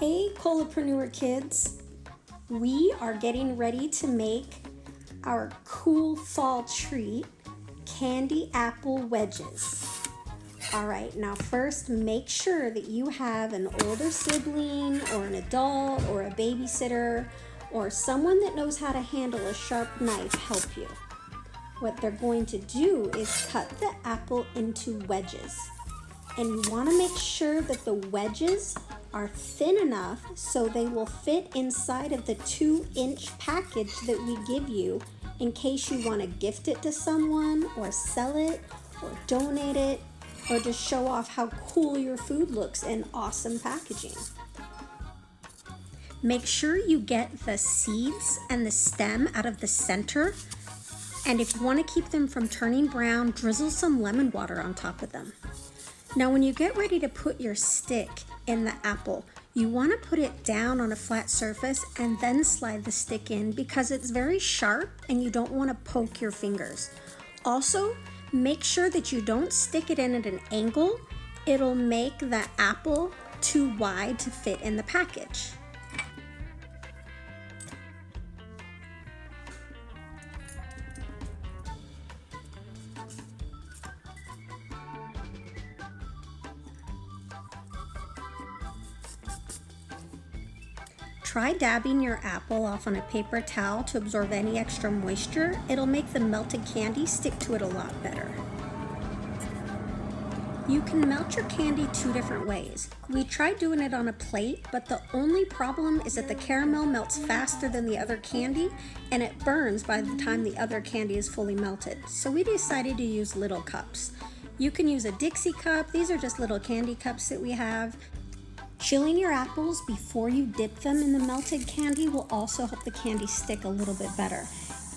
Hey Colapreneur kids, we are getting ready to make our cool fall treat, candy apple wedges. All right, now first make sure that you have an older sibling or an adult or a babysitter or someone that knows how to handle a sharp knife help you. What they're going to do is cut the apple into wedges. And you want to make sure that the wedges are thin enough so they will fit inside of the 2-inch package that we give you in case you want to gift it to someone or sell it or donate it or just show off how cool your food looks in awesome packaging. Make sure you get the seeds and the stem out of the center, and if you want to keep them from turning brown, drizzle some lemon water on top of them. Now when you get ready to put your stick in the apple, you want to put it down on a flat surface and then slide the stick in because it's very sharp and you don't want to poke your fingers. Also, make sure that you don't stick it in at an angle. It'll make the apple too wide to fit in the package. Try dabbing your apple off on a paper towel to absorb any extra moisture. It'll make the melted candy stick to it a lot better. You can melt your candy 2 different ways. We tried doing it on a plate, but the only problem is that the caramel melts faster than the other candy and it burns by the time the other candy is fully melted. So we decided to use little cups. You can use a Dixie cup. These are just little candy cups that we have. Chilling your apples before you dip them in the melted candy will also help the candy stick a little bit better.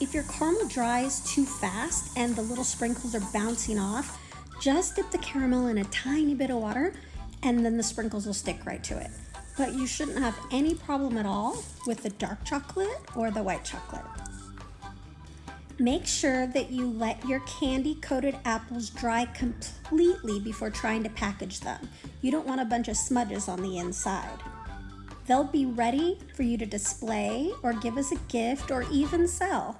If your caramel dries too fast and the little sprinkles are bouncing off, just dip the caramel in a tiny bit of water and then the sprinkles will stick right to it. But you shouldn't have any problem at all with the dark chocolate or the white chocolate. Make sure that you let your candy-coated apples dry completely before trying to package them. You don't want a bunch of smudges on the inside. They'll be ready for you to display or give as a gift or even sell.